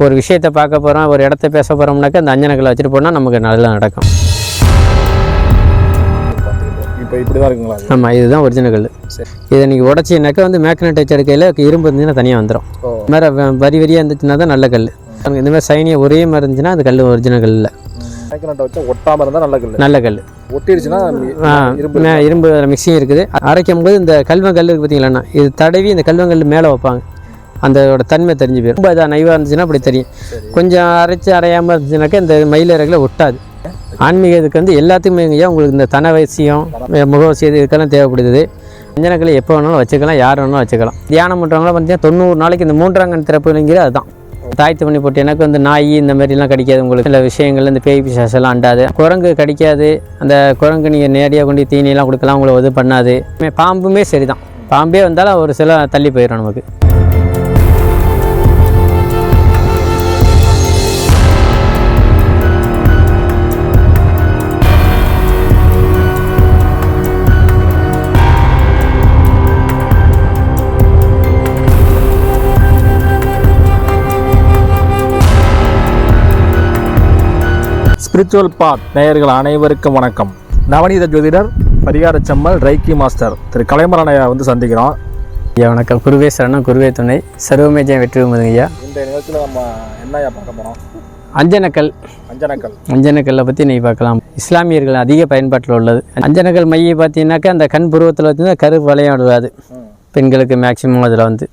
ஒரு விஷயத்தை பார்க்க போகிறோம், ஒரு இடத்த பேச போகிறோம்னாக்கா அந்த அஞ்சனக்கல்லை வச்சுட்டு போனால் நமக்கு நல்லா நடக்கும். இப்போ இப்படி தான் இருக்குங்களா? ஆமாம், இதுதான் ஒரிஜினல் கல். இதை நீங்கள் உடச்சினாக்கா வந்து மேக்னெட் வச்சு எடுக்கையில் இரும்பு இருந்துச்சுன்னா தனியாக வந்துடும். இந்த மாதிரி வரி வரியாக இருந்துச்சுன்னா தான் நல்ல கல். இந்த மாதிரி சைனியாக ஒரே மாதிரி இருந்துச்சுன்னா அது கல் ஒரிஜினல் கல் இல்லை. மேக்னெட்டை வச்சா ஒட்டாமல் இருந்தால் நல்ல கல். நல்ல கல். ஒட்டிடுச்சுன்னா இரும்பு மிக்சிங் இருக்குது. அரைக்கும் போது இந்த கல்வங்கல் இருக்குது பார்த்தீங்களா, இது தடவி இந்த கல்வங்கல் மேலே வைப்பாங்க. அந்தோட தன்மை தெரிஞ்சு போயிடும். ரொம்ப இதாக நைவாக இருந்துச்சுன்னா அப்படி தெரியும். கொஞ்சம் அரையாமல் இருந்துச்சுனாக்கா இந்த மயிலிறகுல ஒட்டாது. ஆன்மீக இதுக்கு வந்து எல்லாத்துக்குமே உங்களுக்கு இந்த தனவசியம் முகவசியம் இதுக்கெல்லாம் தேவைப்படுது. அஞ்சனக்கல்லை எப்போ வேணாலும் வச்சுக்கலாம், யார் வேணாலும் வச்சுக்கலாம். தியானம் பண்ணுறவங்களாம் பார்த்தீங்கன்னா 90 நாளைக்கு இந்த 3ஆம் கண் திறப்புங்கிற அதுதான். தாய்த்து பண்ணி போட்டு எனக்கு வந்து நாய் இந்த மாதிரிலாம் கடிக்காது. உங்களுக்கு சில விஷயங்கள் இந்த பேய் பிசாசெல்லாம் அண்டாது. குரங்கு கடிக்காது. அந்த குரங்கு நீங்கள் நேரடியாக கொண்டு தீனியெல்லாம் கொடுக்கலாம், உங்களை இது பண்ணாது. பாம்புமே சரி தான். பாம்பே வந்தாலும் ஒரு சில தள்ளி போயிடும் நமக்கு. ஸ்பிரிச்சுவல் பாத் நேயர்கள் அனைவருக்கும் வணக்கம். நவநீத ஜோதிடர் பரிகார செம்மல் ரைக்கி மாஸ்டர் திரு கலைமரன் ஐயா வந்து சந்திக்கிறோம். ஐயா வணக்கம். குருவே சரணம், குருவே துணை, சர்வமேஜயம் வெற்றி ஐயா. இந்த நிகழ்ச்சியில் நம்ம என்ன ஐயா பார்க்க போகிறோம்? அஞ்சனக்கல்லை பற்றி நீங்கள் பார்க்கலாம். இஸ்லாமியர்கள் அதிக பயன்பாட்டில் உள்ளது. அஞ்சனக்கல் மையை பார்த்தீங்கன்னாக்கா அந்த கண் புருவத்தில் வந்து கரு வளையம் விடாது. பெண்களுக்கு மேக்சிமம் அதில் வந்து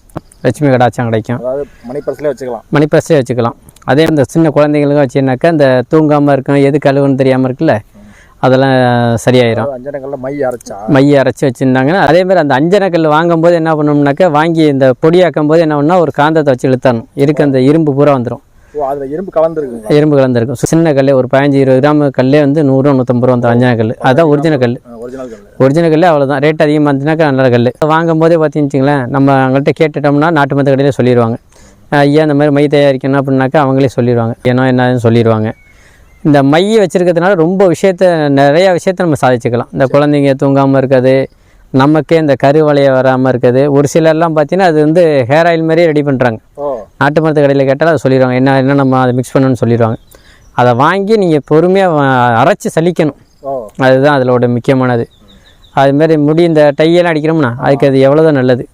லட்சுமி கடாச்சம் கிடைக்கும். மணிப்பர்ஸ்லேயே வச்சுக்கலாம். அதே இந்த சின்ன குழந்தைங்களுக்கும் வச்சுனாக்கா இந்த தூங்காமல் இருக்கும், எது கழுவுன்னு தெரியாமல் இருக்குல்ல, அதெல்லாம் சரியாயிடும். மை அரைச்சி வச்சுருந்தாங்கன்னா அதே மாதிரி அந்த அஞ்சனக்கல் வாங்கும்போது என்ன பண்ணணும்னாக்கா, வாங்கி இந்த பொடியாக்கும் போது என்ன பண்ணால் ஒரு காந்தத்தை வச்சு இழுத்தணும். இருக்கு அந்த இரும்பு பூரா வந்துடும். இரும்பு கலந்துருக்கும். சின்ன கல் ஒரு 15-20 கிராம் கல்லே வந்து 100-150 ரூபா அந்த அஞ்சனக்கல். அதுதான் ஒரிஜினல் கல். அவ்வளோதான். ரேட் அதிகமாக இருந்துச்சுனாக்கா நல்ல கல். வாங்கும் போதே பார்த்தீங்கன்னு நம்ம அவங்கள்ட்ட கேட்டுட்டோம்னா நாட்டு மருந்து கடையில் சொல்லிடுவாங்க, ஐயா இந்த மாதிரி மை தயாரிக்கணும் அப்படின்னாக்கா அவங்களே சொல்லிடுவாங்க, ஏன்னா என்னன்னு சொல்லிடுவாங்க. இந்த மையை வச்சுருக்கிறதுனால ரொம்ப நிறையா விஷயத்தை நம்ம சாதிச்சுக்கலாம். இந்த குழந்தைங்க தூங்காமல் இருக்காது, நமக்கே இந்த கருவளைய வராமல் இருக்குது. ஒரு சிலர்லாம் பார்த்தீங்கன்னா அது வந்து ஹேர் ஆயில் மாதிரியே ரெடி பண்ணுறாங்க. நாட்டு மருந்து கடையில் கேட்டாலும் அதை சொல்லிடுவாங்க, என்ன நம்ம அதை மிக்ஸ் பண்ணணும்னு சொல்லிடுவாங்க. அதை வாங்கி நீங்கள் பொறுமையாக அரைச்சி சலிக்கணும். அதுதான் அதிலோட முக்கியமானது. அதுமாரி முடி இந்த டையெல்லாம் அடிக்கிறோம்னா அதுக்கு அது எவ்வளோதான் நல்லது.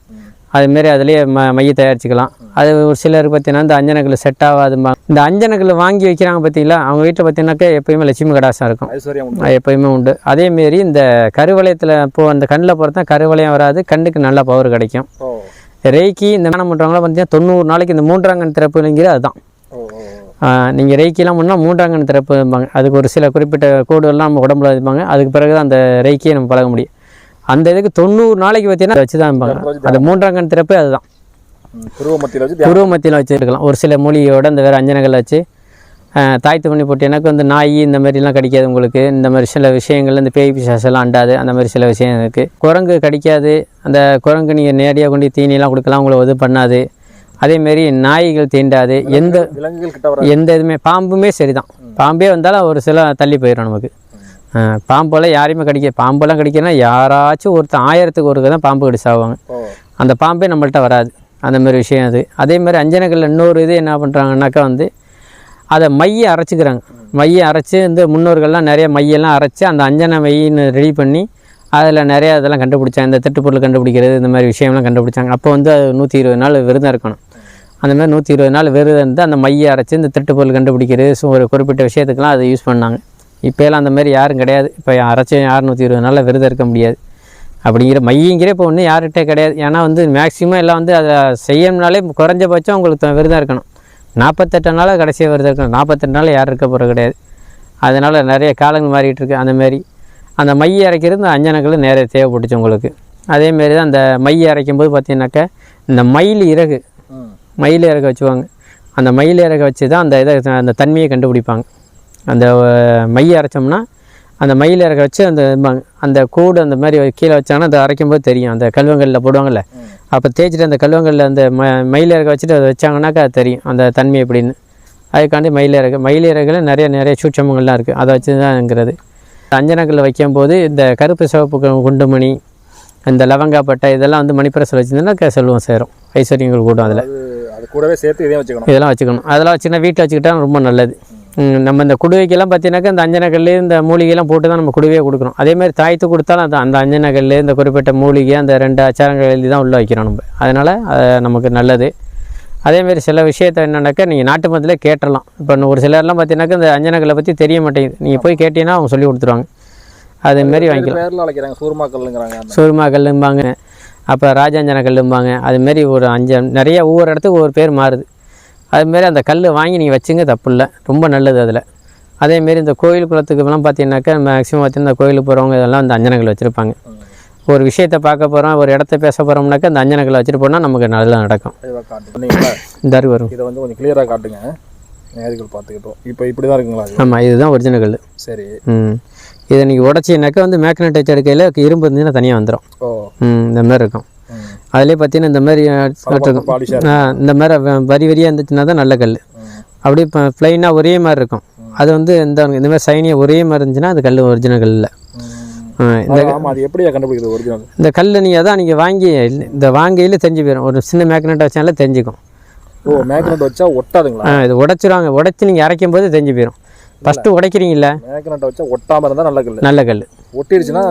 அதுமாரி அதிலே மையை தயாரிச்சுக்கலாம். அது ஒரு சிலருக்கு பார்த்தீங்கன்னா இந்த அஞ்சனக்கல் செட் ஆகாதுமா. இந்த அஞ்சனக்கல் வாங்கி வைக்கிறாங்க பார்த்தீங்களா, அவங்க வீட்டில் பார்த்தீங்கன்னாக்கா எப்போயுமே லட்சுமி கடாசம் இருக்கும், எப்போயுமே உண்டு. அதேமாரி இந்த கருவளையத்தில் இப்போது அந்த கண்ணில் பொறுத்தா கருவளையம் வராது, கண்ணுக்கு நல்லா பவர் கிடைக்கும். ரேக்கி இந்த தியானம் பண்ணுறவங்களாம் பார்த்தீங்கன்னா 90 நாளைக்கு இந்த 3ஆம் கண் திறப்புங்கிற அதுதான். நீங்கள் ரேக்கிலாம் பண்ணால் 3ஆம் கண் திறப்பு இருப்பாங்க. அதுக்கு ஒரு சில குறிப்பிட்ட கோடுகள்லாம் நம்ம உடம்புல இருப்பாங்க. அதுக்கு பிறகு தான் அந்த ரேக்கியை நம்ம பழக முடியும். அந்த இதுக்கு 90 நாளைக்கு பார்த்தீங்கன்னா வச்சு தான் இருப்பாங்க. அந்த 3ஆம் கண் திறப்பு அதுதான். புருவ மத்தியில் வச்சுருக்கலாம். ஒரு சில மூலிகையோடு அந்த வேறு அஞ்சனக்கல்லை வச்சு தாய்த்து பண்ணி போட்டு எனக்கு வந்து நாய் இந்த மாதிரிலாம் கடிக்காது. உங்களுக்கு இந்த மாதிரி சில விஷயங்கள் இந்த பேய் பிசாசெல்லாம் அண்டாது. அந்த மாதிரி சில விஷயம் இருக்குது. குரங்கு கடிக்காது. அந்த குரங்கு நீங்கள் நேரடியாக கொண்டு தீனியெல்லாம் கொடுக்கலாம், உங்களை இது பண்ணாது. அதேமாரி நாய்கள் தீண்டாது. எந்த இதுவுமே பாம்புமே சரி தான். பாம்பே வந்தாலும் ஒரு சில தள்ளி போயிடும் நமக்கு. பாம்பெல்லாம் யாரையுமே பாம்பெல்லாம் கடிக்கிறனா யாராச்சும் ஒருத்தர் 1000க்கு ஒருக்க தான் பாம்பு கடிச்சு ஆவாங்க. அந்த பாம்பே நம்மள்கிட்ட வராது. அந்த மாதிரி விஷயம் அது. அதேமாதிரி அஞ்சனக்கல்ல இன்னொரு இது என்ன பண்ணுறாங்கன்னாக்கா வந்து அதை மையை அரைச்சிக்கிறாங்க. மையை அரைச்சி இந்த முன்னோர்கள்லாம் நிறைய மையெல்லாம் அரைச்சி அந்த அஞ்சனை மையின்னு ரெடி பண்ணி அதில் நிறையா இதெல்லாம் கண்டுபிடிச்சாங்க. இந்த திட்டுப்பொருள் கண்டுபிடிக்கிறது இந்த மாதிரி விஷயம்லாம் கண்டுபிடிச்சாங்க. அப்போ வந்து அது 120 நாள் விரதம் இருக்கணும். அந்த மாதிரி 120 நாள் விரதம் இருந்து அந்த மையை அரைச்சி இந்த திட்டுப்பொருள் கண்டுபிடிக்கிறது ஒரு குறிப்பிட்ட விஷயத்துக்கெலாம் அதை யூஸ் பண்ணாங்க. இப்போலாம் அந்த மாதிரி யாரும் கிடையாது. இப்போ அரைச்சி 120 நாளில் விரதம் இருக்க முடியாது. அப்படிங்கிற மையங்கிற இப்போ ஒன்றும் யார்கிட்டே கிடையாது. ஏன்னா வந்து மேக்ஸிமம் எல்லாம் வந்து அதை செய்யணும்னாலே குறைஞ்சபட்சம் உங்களுக்கு விரதம் இருக்கணும். 48 நாளாக கடைசியாக விரதம் இருக்கணும். 48 நாள் யாரும் இருக்க போகிறது கிடையாது. அதனால் நிறைய காலங்கள் மாறிட்டு இருக்கு. அந்தமாரி அந்த மையை அரைக்கிறது இந்த அஞ்சனக்கல் நிறைய தேவைப்பட்டுச்சு உங்களுக்கு. அதேமாரி தான் அந்த மையை அரைக்கும்போது பார்த்தீங்கன்னாக்கா இந்த மயில் இறகு வச்சுவாங்க. அந்த மயில் இறகு வச்சு தான் அந்த தன்மையை கண்டுபிடிப்பாங்க. அந்த மையை அரைச்சோம்னா அந்த மயில் இறக வச்சு அந்த கூடு அந்த மாதிரி கீழே வச்சாங்கன்னா அதை அரைக்கும்போது தெரியும். அந்த கல்வங்களில் போடுவாங்கள்ல, அப்போ தேய்ச்சிட்டு அந்த கல்வங்களில் அந்த மயில் இறக வச்சுட்டு அதை வச்சாங்கன்னாக்கா அது தெரியும் அந்த தன்மை எப்படின்னு. அதுக்காண்டி மயில் இறகுல நிறைய சூட்சமங்கள்லாம் இருக்குது. அதை வச்சு தான்ங்கிறது. அஞ்சனக்கல்ல வைக்கும்போது இந்த கருப்பு சிவப்பு குண்டுமணி, இந்த லவங்காப்பட்டை இதெல்லாம் வந்து மணிப்பிரசில் வச்சுருந்தோன்னா செல்வம் சேரும், ஐஸ்வர்யங்கள் கூடும். அதில் கூடவே சேர்த்து இதையும் வச்சுக்கணும். இதெல்லாம் வச்சுக்கணும். அதெல்லாம் சின்ன வீட்டில் வச்சுக்கிட்டா ரொம்ப நல்லது. நம்ம இந்த குடுவைக்கெல்லாம் பார்த்தீங்கன்னாக்கா இந்த அஞ்சனக்கல் இந்த மூலிகைலாம் போட்டு தான் நம்ம குடுவையே கொடுக்குறோம். அதேமாதிரி தாயத்து கொடுத்தாலும் அது அந்த அஞ்சனக்கல் இந்த குறிப்பிட்ட மூலிகை அந்த 2 அச்சாரங்கள் எழுதி தான் உள்ளே வைக்கிறோம் நம்ம. அதனால் நமக்கு நல்லது. அதேமாரி சில விஷயத்தை என்னென்னாக்கா நீங்கள் நாட்டு மருந்தில் கேட்டுடலாம். இப்போ ஒரு சிலர்லாம் பார்த்தீங்கன்னாக்கா இந்த அஞ்சனக்கல்லை பற்றி தெரிய மாட்டேங்குது. நீங்கள் போய் கேட்டீங்கன்னா அவங்க சொல்லி கொடுத்துருவாங்க. அதேமாரி வாங்கிக்கலாம். பேரில் அழைக்கிறாங்க, சூர்மா கல்லுங்கிறாங்க, சூர்மா கல்லும்பாங்க, அப்போ ராஜாஞ்சன கல்லும்பாங்க. அதுமாரி ஒரு 5 நிறைய ஒவ்வொரு இடத்துக்கு ஒவ்வொரு பேர் மாறுது. அதுமாரி அந்த கல் வாங்கி நீங்கள் வச்சுங்க, தப்பு இல்லை, ரொம்ப நல்லது. அதில் அதேமாரி இந்த கோயில் குளத்துக்குலாம் பார்த்தீங்கன்னாக்கா மேக்ஸிமம் பார்த்தீங்கன்னா இந்த கோயிலுக்கு போகிறவங்க இதெல்லாம் இந்த அஞ்சனக்கல் வச்சுருப்பாங்க. ஒரு விஷயத்தை பார்க்க போகிறோம், ஒரு இடத்த பேச போகிறோம்னாக்கா இந்த அஞ்சனக்கல் வச்சுட்டு போனால் நமக்கு நல்லா நடக்கும். இந்த வரும் இதை வந்து கொஞ்சம் கிளியராக காட்டுங்க, நேர்கள் பார்த்துக்கிட்டோம். இப்போ இப்படி தான் இருக்குங்களா? ஆமாம், இதுதான் ஒரிஜினல் கல். சரி. இதை நீங்கள் உடச்சினாக்கா வந்து மேக்னெட் வச்சு எடுக்கையில் இரும்பு இருந்துச்சுன்னா தனியாக வந்துடும். இந்த மாதிரி இருக்கும். அதிலே பார்த்தீங்கன்னா இந்த மாதிரி இருக்கும். இந்த மாதிரி வரி வரியாக இருந்துச்சுன்னா தான் நல்ல கல். அப்படியே இப்போ ப்ளைனாக ஒரே மாதிரி இருக்கும். அது வந்து இந்த மாதிரி சைனியாக ஒரே மாதிரி இருந்துச்சுன்னா அது கல் ஒரிஜினல் கல் இல்லை. இந்த கல் நீங்கள் அதான் நீங்கள் வாங்கி இந்த வாங்கையில் தெரிஞ்சு போயிடும். ஒரு சின்ன மேக்னெட் வச்சாலே தெரிஞ்சுக்கும். மேக்னெட் வச்சா ஒட்டாதுங்களா? இது உடைச்சிருவாங்க. உடைச்சி நீங்கள் அரைக்கும் போது தெரிஞ்சு போயிடும். ஃபஸ்ட்டு உடைக்கிறீங்களா? மேக்னெட் வச்சா ஒட்டாமல் இருந்தால் நல்ல கல். நல்ல கல். ஒட்டிடுச்சுன்னா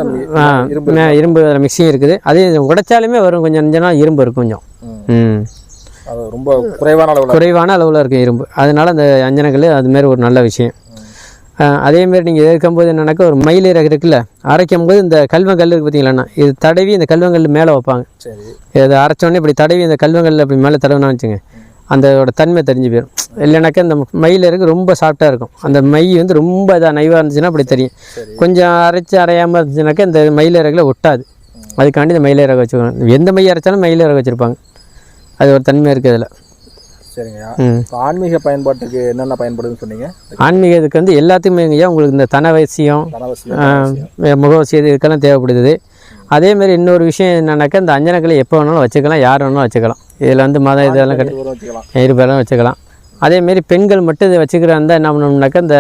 இரும்பு அதில் மிக்சிங் இருக்குது. அதே உடைச்சாலுமே வரும், கொஞ்சம் கொஞ்சம் இரும்பு இருக்கும் கொஞ்சம். அது ரொம்ப குறைவான அளவில் இருக்கும் இரும்பு. அதனால அந்த அஞ்சனக்கல் அதுமாரி ஒரு நல்ல விஷயம். அதேமாரி நீங்கள் இருக்கும்போது என்னன்னாக்கா ஒரு மயிலிறகு இருக்குல்ல, அரைக்கும் போது இந்த கல்வங்கல் இருக்குது பார்த்தீங்களாண்ணா, இது தடவி இந்த கல்வங்கல் மேலே வைப்பாங்க. சரி. இதை அரைச்சோடனே இப்படி தடவி இந்த கல்வங்கல் அப்படி மேலே தடவினா வச்சுங்க, அந்தோட தன்மை தெரிஞ்சு போயிடும். இல்லைனாக்கா இந்த மயிலிறகு ரொம்ப சாஃப்டாக இருக்கும். அந்த மை வந்து ரொம்ப இதாக நைவாக இருந்துச்சுன்னா அப்படி தெரியும். கொஞ்சம் அரையாமல் இருந்துச்சுனாக்கா இந்த மயிலிறகுல ஒட்டாது. அதுக்காண்டி இந்த மயிலிறகு வச்சுக்கணும். எந்த மை அரைச்சாலும் மயிலிறகு வச்சுருப்பாங்க. அது ஒரு தன்மை இருக்குது அதில். சரிங்க. ஆன்மீக பயன்பாட்டுக்கு என்னென்ன பயன்படுதுன்னு சொன்னீங்க? ஆன்மீகத்துக்கு வந்து எல்லாத்துக்குமே உங்களுக்கு இந்த தனவசியம், முகவசியம் இதுக்கெல்லாம் தேவைப்படுது. அதேமாரி இன்னொரு விஷயம் என்னன்னாக்கா இந்த அஞ்சனக்கல்லை எப்போ வேணாலும் வச்சுக்கலாம், யார் வேணாலும் வச்சுக்கலாம். இதில் வந்து மதம் இதெல்லாம் இருப்பெல்லாம் வச்சுக்கலாம். அதேமாரி பெண்கள் மட்டும் இதை வச்சுக்கிறா இருந்தால் என்ன பண்ணணும்னாக்கா இந்த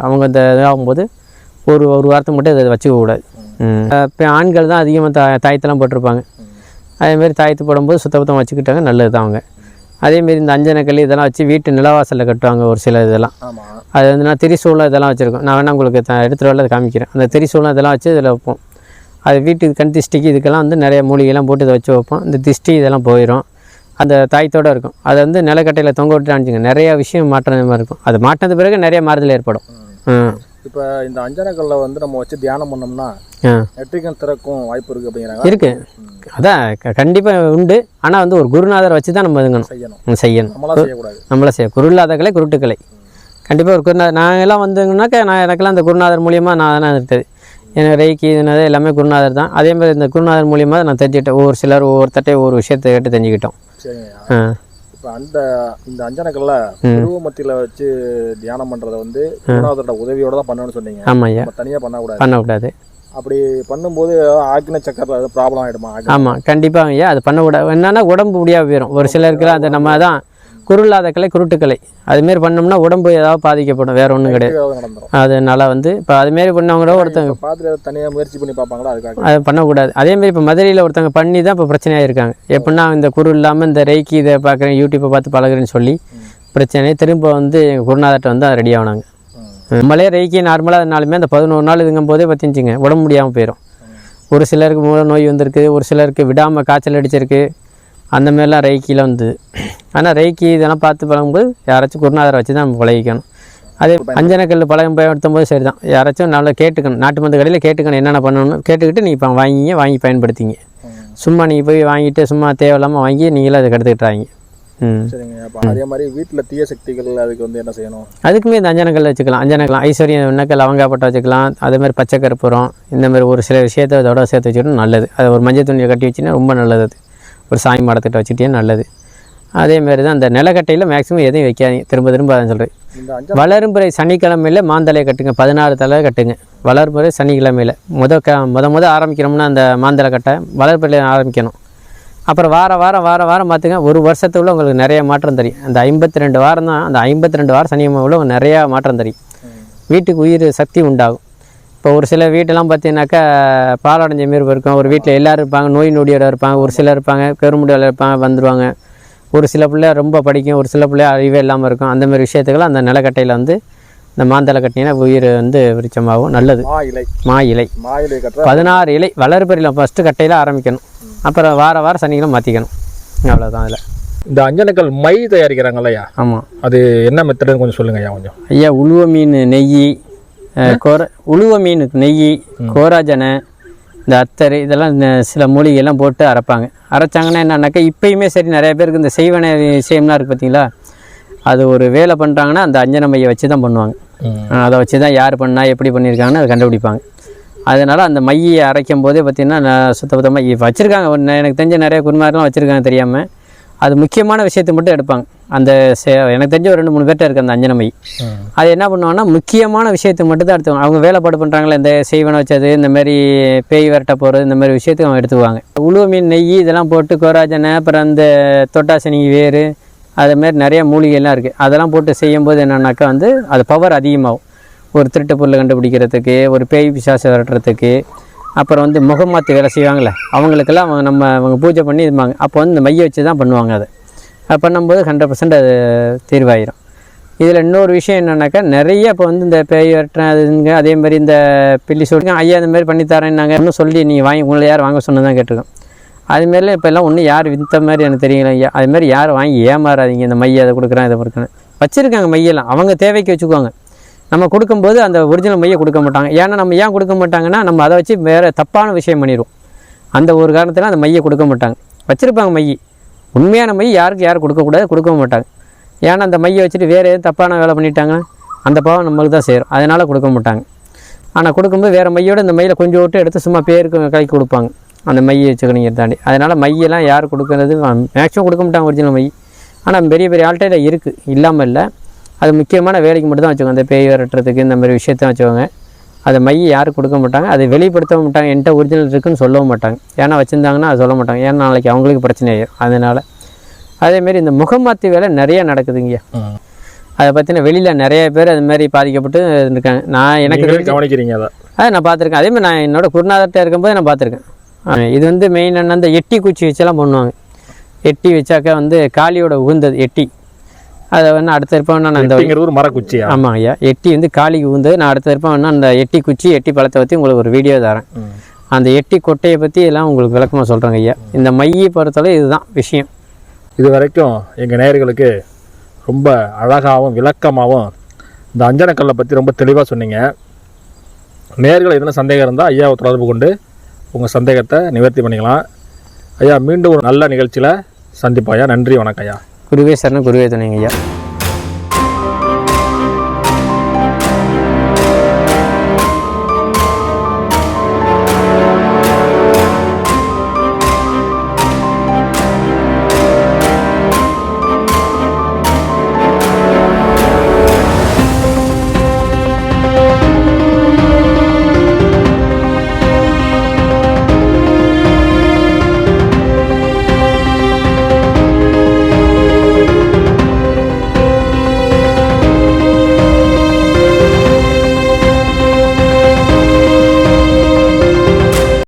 அவங்க இந்த இதாகும்போது ஒரு வாரத்துக்கு மட்டும் இதை வச்சுக்கக்கூடாது. இப்போ ஆண்கள் தான் அதிகமாக தாயத்தெல்லாம் போட்டிருப்பாங்க. அதேமாரி தாயத்து போடும்போது சுத்தபத்தம் வச்சுக்கிட்டாங்க, நல்லது தான் அவங்க. அதேமாரி இந்த அஞ்சனக்கல் இதெல்லாம் வச்சு வீட்டு நிலவாசலில் கட்டுவாங்க ஒரு சில இதெல்லாம். அது வந்து நான் திரிசூலம் இதெல்லாம் வச்சுருக்கோம். நான் வேணால் உங்களுக்கு எடுத்துகிட்டு வரல அதை காமிக்கிறேன். அந்த திரிசூலம் இதெல்லாம் வச்சு இதில் வைப்போம். அது வீட்டுக்கு கண் திஷ்டிக்கு இதுக்கெல்லாம் வந்து நிறைய மூலிகைலாம் போட்டு இதை வச்சு வைப்போம். இந்த திஷ்டி இதெல்லாம் போயிடும், அந்த தாயத்தோடு இருக்கும். அதை வந்து நிலக்கட்டையில் தொங்க விட்டு அனுப்பிச்சிங்க, நிறையா விஷயம் மாற்றம் மாதிரி இருக்கும். அது மாற்றினது பிறகு நிறைய மாறுதல் ஏற்படும். இப்போ இந்த அஞ்சனக்கல்லை வந்து நம்ம வச்சு தியானம் பண்ணோம்னா நெற்றிக்கண் திறக்கும் வாய்ப்பு இருக்குது அப்படிங்கிறாங்க. இருக்குது, அதான் கண்டிப்பாக உண்டு. ஆனால் வந்து ஒரு குருநாதரை வச்சு தான் நம்ம இதுங்கணும் செய்யணும். நம்மளாம் செய்ய குருநாத கலை குருட்டுக்கலை கண்டிப்பாக ஒரு குருநாதர். நாங்கள்லாம் வந்துங்கன்னாக்கா எனக்கெல்லாம் அந்த குருநாதர் மூலியமாக நான் தானே இருக்குது. எனக்கு ரெய்க்கி இதுனது எல்லாமே குருநாதர் தான். அதேமாதிரி இந்த குருநாதர் மூலியமாக நான் தெரிஞ்சுக்கிட்டேன். ஒவ்வொருத்தட்டே ஒவ்வொரு விஷயத்தை கேட்டு தெரிஞ்சுக்கிட்டோம். சரிங்க. இப்போ இந்த அஞ்சனக்கல்ல மத்தியில் வச்சு தியானம் பண்ணுறதை வந்து குருநாதரோட உதவியோட தான் பண்ணணும்னு சொன்னீங்க. ஆமாம் ஐயா, தனியாக பண்ணக்கூடாது. அப்படி பண்ணும்போது ஆக்கின சக்கரில் ஏதாவது ப்ராப்ளம் ஆகிடுமா? ஆமாம், கண்டிப்பாக ஐயா, அது பண்ணக்கூடாது. என்னன்னா உடம்பு முடியாது போயிடும். ஒரு சிலருக்குலாம் அதை நம்ம தான் குருளாத கலை குருட்டுக்கலை அதுமாரி பண்ணோம்னா உடம்பு ஏதாவது பாதிக்கப்படும், வேறு ஒன்றும் கிடையாது. அதனால வந்து இப்போ அதுமாரி பண்ணவங்க ஒருத்தவங்க பார்த்து தனியாக முயற்சி பண்ணி பார்ப்பாங்களா, அதுக்காக அது பண்ணக்கூடாது. அதேமாரி இப்போ மதுரையில் ஒருத்தவங்க பண்ணி தான் இப்போ பிரச்சனையாக இருக்காங்க. எப்படின்னா இந்த குரு இல்லாமல் இந்த ரெய்க்கி இதை பார்க்குறேன், யூடியூப்பை பார்த்து பழகுறேன்னு சொல்லி பிரச்சனை திரும்ப வந்து எங்கள் குருநாதர்கிட்ட வந்து ரெடி ஆகினாங்க. நம்மளே ரெய்க்கி நார்மலாக இருந்தாலுமே அந்த 11 நாள் இதுங்கும் போதே பார்த்திச்சிங்க உடம்பு முடியாமல் போயிடும். ஒரு சிலருக்கு மூல நோய் வந்திருக்கு, ஒரு சிலருக்கு விடாமல் காய்ச்சல் அடிச்சிருக்கு, அந்த மாதிரிலாம் ரெய்க்கியில் வந்தது. ஆனால் ரெய்க்கி இதெல்லாம் பார்த்து பழகும்போது யாராச்சும் குருநாதரை வச்சு தான் நம்ம பழகிக்கணும். அதே அஞ்சனக்கல் பழகம் பயன்படுத்தும் போது சரி தான், யாராச்சும் நல்லா கேட்டுக்கணும். நாட்டு மருந்து கடையில் கேட்டுக்கணும் என்னென்ன பண்ணணும் கேட்டுக்கிட்டு நீங்கள் இப்போ வாங்கி பயன்படுத்திங்க. சும்மா நீங்கள் போய் வாங்கிட்டு சும்மா தேவையில்லாமல் வாங்கி நீங்களும் அதை கெடுத்துக்கிட்டாங்க. சரிங்க. அப்போ அதே மாதிரி வீட்டில் தீய சக்திகள் அதுக்கு வந்து என்ன செய்யணும்? அதுக்குமே இந்த அஞ்சனக்கல் வச்சுக்கலாம். அஞ்சனக்கல் ஐஸ்வர்யம் எண்ணக்கல் லவங்காப்பட்டை வச்சுக்கலாம். அதேமாதிரி பச்சை கற்பூரம் இந்த மாதிரி ஒரு சில விஷயத்தை அதோட சேர்த்து வச்சுக்கிட்டோம் நல்லது. அதை ஒரு மஞ்சள் துணியை கட்டி வச்சுன்னா ரொம்ப நல்லது. அது ஒரு சாமி மடத்திட்ட வச்சுட்டே நல்லது. அதேமாரி தான் அந்த நிலக்கட்டையில் மேக்ஸிமம் எதையும் வைக்காதீங்க. திரும்ப அதை சொல்கிறேன். வளர்ம்புரை சனிக்கிழமையில் மாந்தலையை கட்டுங்க, 14 தலை கட்டுங்க. வளர்ம்புரை சனிக்கிழமையில் முத ஆரம்பிக்கிறோம்னா அந்த மாந்தலை கட்டை வளர்ப்புறையில் ஆரம்பிக்கணும். அப்புறம் வாரம் பார்த்துங்க, ஒரு வருஷத்துக்குள்ள உங்களுக்கு நிறைய மாற்றம் தெரியும். அந்த 52 வாரம் தான், அந்த 52 வாரம் சனிக்கிழமைக்குள்ள நிறையா மாற்றம் தெரியும். வீட்டுக்கு உயிர் சக்தி உண்டாகும். இப்போ ஒரு சில வீட்டெல்லாம் பார்த்தீங்கன்னாக்கா பாலடைஞ்ச மாரி இருக்கும். ஒரு வீட்டில் எல்லோரும் இருப்பாங்க, நோய் நொடியோட இருப்பாங்க, ஒரு சிலர் இருப்பாங்க, கருமுடியோட இருப்பாங்க, வந்துடுவாங்க. ஒரு சில பிள்ளை ரொம்ப படிக்கும், ஒரு சில பிள்ளை அறிவே இல்லாமல் இருக்கும். அந்த மாதிரி விஷயத்துக்கெல்லாம் அந்த நிலக்கட்டையில் வந்து இந்த மாந்தலை கட்டினீங்கன்னா உயிர் வந்து விருச்சமாகும். நல்லது. மா இலை 16 இலை வளர்பெரியில் ஃபஸ்ட்டு கட்டையில் ஆரம்பிக்கணும். அப்புறம் வாரம் சனிக்கிழமை மாற்றிக்கணும். அவ்வளோதான். அதில் இந்த அஞ்சனக்கல் மை தயாரிக்கிறாங்கல்ல ஐயா? ஆமாம். அது என்ன மெத்தடுன்னு கொஞ்சம் சொல்லுங்கள் ஐயா கொஞ்சம். ஐயா, உளுவ மீன் நெய், உளுவ மீன் நெய், கோராஜனை, இந்த அத்தர், இதெல்லாம் இந்த சில மூலிகையெல்லாம் போட்டு அரைப்பாங்க. அரைச்சாங்கன்னா என்னன்னாக்கா இப்போயுமே சரி நிறைய பேருக்கு இந்த செய்வன விஷயம்லாம் இருக்குது பார்த்தீங்களா, அது ஒரு வேலை பண்ணுறாங்கன்னா அந்த அஞ்சன மையை வச்சு தான் பண்ணுவாங்க. அதை வச்சு தான் யார் பண்ணால் எப்படி பண்ணியிருக்காங்கன்னு அதை கண்டுபிடிப்பாங்க. அதனால் அந்த மையை அரைக்கும் போதே பார்த்திங்கன்னா நான் சுத்தமாக வச்சுருக்காங்க. எனக்கு தெரிஞ்ச நிறைய குருமாரெலாம் வச்சுருக்காங்க தெரியாமல். அது முக்கியமான விஷயத்தை மட்டும் எடுப்பாங்க. அந்த எனக்கு தெரிஞ்ச ஒரு 2-3 பேர்ட்ட இருக்குது அந்த அஞ்சன மை. அது என்ன பண்ணுவாங்கன்னா முக்கியமான விஷயத்தை மட்டும் தான் எடுத்துவாங்க. அவங்க வேலைப்பாடு பண்ணுறாங்களே, இந்த செய்வனை வச்சது, இந்தமாரி பேய் விரட்ட போகிறது, இந்த மாதிரி விஷயத்துக்கு அவங்க எடுத்துக்குவாங்க. உளுவ மீன் நெய் இதெல்லாம் போட்டு கோராஜனை, அப்புறம் அந்த தொட்டாசனி வேறு, அதுமாரி நிறைய மூலிகைலாம் இருக்குது. அதெல்லாம் போட்டு செய்யும்போது என்னென்னாக்கா வந்து அது பவர் அதிகமாகும். ஒரு திருட்டு பொருளை கண்டுபிடிக்கிறதுக்கு, ஒரு பேய் பிசாசை விரட்டுறதுக்கு, அப்புறம் வந்து முகமாத்து வேலை செய்வாங்களே அவங்களுக்கெல்லாம் அவங்க பூஜை பண்ணி இருப்பாங்க. அப்போ வந்து இந்த மையை வச்சு தான் பண்ணுவாங்க. அதை பண்ணும்போது 100% அது தீர்வாயிரும். இதில் இன்னொரு விஷயம் என்னென்னாக்கா நிறைய இப்போ வந்து இந்த பேய் விரட்டுறேன் அதுங்க, அதே மாதிரி இந்த பில்லி சொல்லிங்க ஐயா இந்த மாதிரி பண்ணித்தரேன் நாங்கள் இன்னும் சொல்லி நீங்கள் வாங்கி உங்களை யார் வாங்க சொன்னதான் கேட்டிருக்கோம். அதுமாரிலாம் இப்போ எல்லாம் ஒன்றும் யார் விற்ற மாதிரி எனக்கு தெரியல ஐயா. அதுமாதிரி யார் வாங்கி ஏமாறாதீங்க. இந்த மையை அதை கொடுக்குறேன் இதை கொடுக்குறேன் வச்சுருக்காங்க. மையெல்லாம் அவங்க தேவைக்கு வச்சுக்குவாங்க. நம்ம கொடுக்கும்போது அந்த ஒரிஜினல் மையை கொடுக்க மாட்டாங்க. ஏன்னா நம்ம ஏன் கொடுக்க மாட்டாங்கன்னா நம்ம அதை வச்சு வேறு தப்பான விஷயம் பண்ணிடுவோம். அந்த ஒரு காரணத்தில் அந்த மையை கொடுக்க மாட்டாங்க. வச்சுருப்பாங்க மை, உண்மையான மை யார் கொடுக்கக்கூடாது, கொடுக்க மாட்டாங்க. ஏன்னா அந்த மையை வச்சுட்டு வேறு எதுவும் தப்பான வேலை பண்ணிட்டாங்கன்னா அந்த பாவம் நம்மளுக்கு தான் சேரும். அதனால் கொடுக்க மாட்டாங்க. ஆனால் கொடுக்கும்போது வேறு மையோடு இந்த மையில் கொஞ்சம் விட்டு எடுத்து சும்மா பேருக்கு கைக்கு கொடுப்பாங்க அந்த மையை வச்சுக்கணுங்க தாண்டி. அதனால் மையெல்லாம் யார் கொடுக்குறது மேக்ஸிமம் கொடுக்க மாட்டாங்க ஒரிஜினல் மை. ஆனால் பெரிய பெரிய ஆல்ட்டையில் இருக்குது, இல்லாமல் இல்லை. அது முக்கியமான வேலைக்கு மட்டும் தான் வச்சுக்கோங்க. அந்த பேய் விரட்டுறதுக்கு இந்த மாதிரி விஷயத்த வச்சுக்கோங்க. அதை மையை யாரும் கொடுக்க மாட்டாங்க, அதை வெளிப்படுத்தவும் மாட்டாங்க, என்கிட்ட ஒரிஜினல் இருக்குதுன்னு சொல்லவும் மாட்டாங்க. ஏன்னா வச்சுருந்தாங்கன்னா அதை சொல்ல மாட்டாங்க. ஏன்னா நாளைக்கு அவங்களுக்கு பிரச்சனை ஆகிடும். அதனால் அதேமாரி இந்த முகமாத்தி வேலை நிறைய நடக்குதுங்க. அதை பற்றின வெளியில் நிறைய பேர் அது மாதிரி பாதிக்கப்பட்டு இருக்காங்க. நான் எனக்கு கவனிக்கிறீங்க அதை நான் பார்த்துருக்கேன். அதேமாதிரி நான் என்னோடய குருநாதர்கிட்ட இருக்கும்போது நான் பார்த்துருக்கேன். இது வந்து மெயின் என்ன, அந்த எட்டி குச்சி வச்செல்லாம் பண்ணுவாங்க. எட்டி வச்சாக்கா வந்து காளியோட உகுந்தது எட்டி. அதை வந்து அடுத்த இருப்பேன் நான் அந்த ஒரு மரக்குச்சி. ஆமாம் ஐயா, எட்டி வந்து காளிக்கு உகுந்தது. நான் அடுத்த இருப்பேன் வேணா அந்த எட்டி குச்சி எட்டி பழத்தை பற்றி உங்களுக்கு ஒரு வீடியோ தரேன். அந்த எட்டி கொட்டையை பற்றி எல்லாம் உங்களுக்கு விளக்கமாக சொல்கிறேங்க ஐயா. இந்த மையை பொறுத்தளவு இதுதான் விஷயம். இது வரைக்கும் எங்கள் நேயர்களுக்கு ரொம்ப அழகாகவும் விளக்கமாகவும் இந்த அஞ்சனக்கல்லை பற்றி ரொம்ப தெளிவாக சொன்னீங்க. நேயர்கள் எதுனா சந்தேகம் இருந்தால் ஐயாவை தொடர்பு கொண்டு உங்கள் சந்தேகத்தை நிவர்த்தி பண்ணிக்கலாம். ஐயா மீண்டும் ஒரு நல்ல நிகழ்ச்சியில் சந்திப்போம் ஐயா. நன்றி, வணக்கம் ஐயா. குருவே சரணம், குருவே துணைங்க ஐயா.